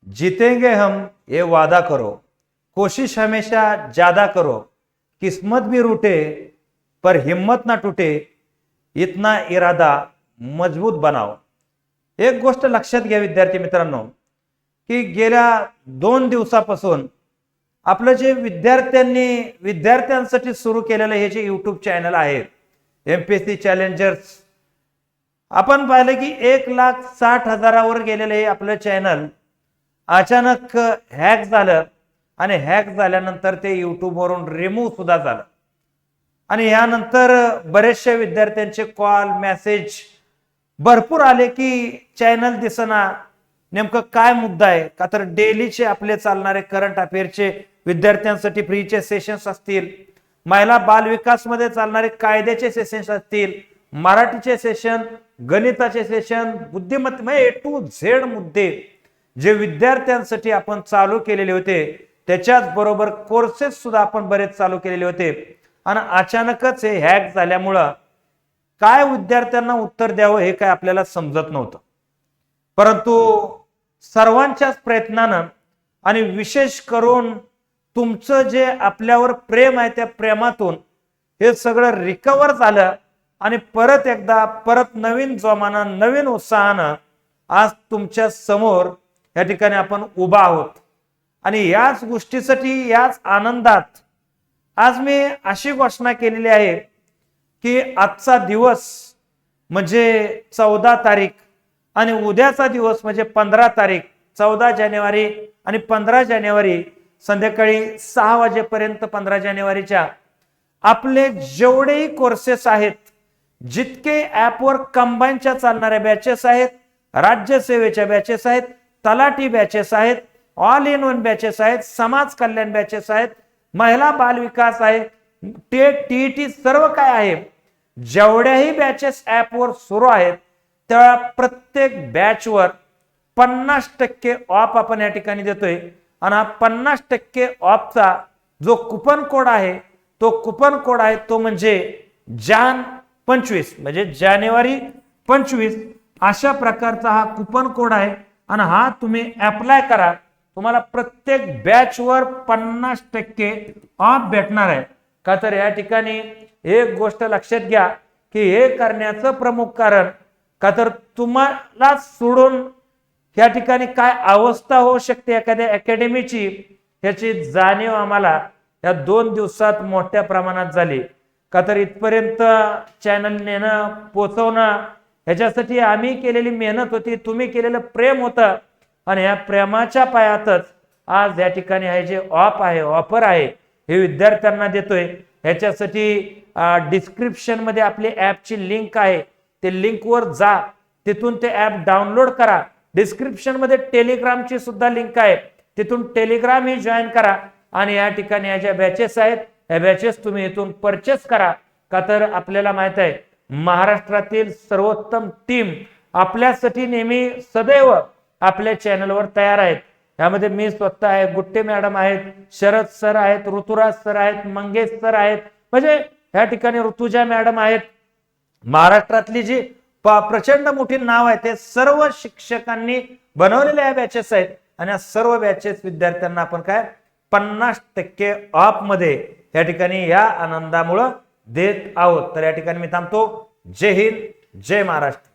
जीतेंगे हम ये वादा करो, कोशिश हमेशा ज्यादा करो, किस्मत भी रूठे पर हिम्मत ना टूटे, इतना इरादा मजबूत बनाओ. एक गोष्ट लक्षात घ्या विद्यार्थी मित्रांनो, की गेल्या 2 दिवसापासून आपलं जे विद्यार्थ्यांसाठी सुरू केलेलं हे जे यूट्यूब चॅनल आहे एमपीएससी चॅलेंजर्स, आपण पाहिलं की 1,60,000वर गेलेलं हे आपलं चॅनल अचानक हॅक झालं आणि हॅक झाल्यानंतर ते यूट्यूबवरून रिमूव्ह सुद्धा झालं. आणि यानंतर बरेचशा विद्यार्थ्यांचे कॉल मेसेज भरपूर आले की चॅनल दिसना, नेमकं काय मुद्दा आहे का. तर डेलीचे आपले चालणारे करंट अफेअरचे विद्यार्थ्यांसाठी फ्रीचे सेशन्स असतील, महिला बाल विकास मध्ये चालणारे कायद्याचे सेशन्स असतील, मराठीचे सेशन, गणिताचे सेशन, बुद्धिमत्ता ए टू झेड मुद्दे जे विद्यार्थ्यांसाठी आपण चालू केलेले होते, त्याच्याच बरोबर कोर्सेस सुद्धा आपण बरेच चालू केलेले होते. आणि अचानकच हे हॅक झाल्यामुळं काय विद्यार्थ्यांना उत्तर द्यावं हे काय आपल्याला समजत नव्हतं. परंतु सर्वांच्याच प्रयत्नानं आणि विशेष करून तुमचं जे आपल्यावर प्रेम आहे त्या प्रेमातून हे सगळं रिकवर झालं आणि परत एकदा नवीन जोमानं नवीन उत्साहानं आज तुमच्या समोर या ठिकाणी आपण उभा आहोत. आणि याच गोष्टीसाठी याच आनंदात आज मी अशी घोषणा केलेली आहे की आजचा दिवस म्हणजे 14 तारीख आणि उद्याचा दिवस म्हणजे 15 तारीख, 14 जानेवारी आणि 15 जानेवारी संध्याकाळी 6 वाजेपर्यंत 15 जानेवारीच्या आपले जेवढेही कोर्सेस आहेत, जितके ऍपवर कंबाईनच्या चालणाऱ्या बॅचेस आहेत, राज्यसेवेच्या बॅचेस आहेत, तलाठी बॅचेस आहेत, ऑल इन वन बॅचेस आहेत, समाज कल्याण बॅचेस आहेत, महिला बाल विकास आहे, टेट टीईटी सर्व काय आहे, जेवढ्याही बॅचेस ऍपवर सुरू आहेत त्या प्रत्येक बॅचवर 50% ऑफ आपण या ठिकाणी देतोय. आणि हा 50% ऑफचा जो कुपन कोड आहे तो कुपन कोड आहे तो म्हणजे जान 25 म्हणजे जानेवारी 25 अशा प्रकारचा हा कुपन कोड आहे. आणि हा तुम्ही अप्लाय करा, तुम्हाला प्रत्येक बॅचवर 50% ऑफ भेटणार आहे. का तर या ठिकाणी एक गोष्ट लक्षात घ्या की हे करण्याचं प्रमुख कारण का तर तुम्हाला सोडून या ठिकाणी काय अवस्था होऊ शकते एखाद्या अकॅडमीची याची जाणीव आम्हाला या 2 दिवसात मोठ्या प्रमाणात झाली. का तर इथपर्यंत चॅनल नेणं पोहोचवणं ह्याच्यासाठी आम्ही केलेली मेहनत होती, तुम्ही केलेलं प्रेम होतं. आणि या प्रेमाच्या पायातच आज या ठिकाणी हे जे ऑफर आहे हे विद्यार्थ्यांना देतोय. ह्याच्यासाठी डिस्क्रिप्शन मध्ये आपली ऍपची लिंक आहे, ते लिंकवर जा, तिथून ते ऍप डाउनलोड करा. डिस्क्रिप्शन मध्ये टेलिग्रामची सुद्धा लिंक आहे, तिथून टेलिग्राम ही जॉईन करा. आणि या ठिकाणी या ज्या बॅचेस आहेत या बॅचेस तुम्ही इथून परचेस करा. का तर आपल्याला माहित आहे महाराष्ट्रातील सर्वोत्तम टीम आपल्यासाठी नेहमी सदैव आपल्या चॅनलवर तयार आहेत. यामध्ये मी स्वतः आहे, गुट्टे मॅडम आहेत, शरद सर आहेत, ऋतुराज सर आहेत, मंगेश सर आहेत, म्हणजे या ठिकाणी ऋतुजा मॅडम आहेत. महाराष्ट्रातली जी प्रचंड मोठी नाव आहे ते सर्व शिक्षकांनी बनवलेल्या बॅचेस आहेत. आणि या सर्व बॅचेस विद्यार्थ्यांना आपण काय 50% ऑफ मध्ये या ठिकाणी या आनंदामुळे देत आहोत. तर या ठिकाणी मी थांबतो. जय हिंद, जय महाराष्ट्र.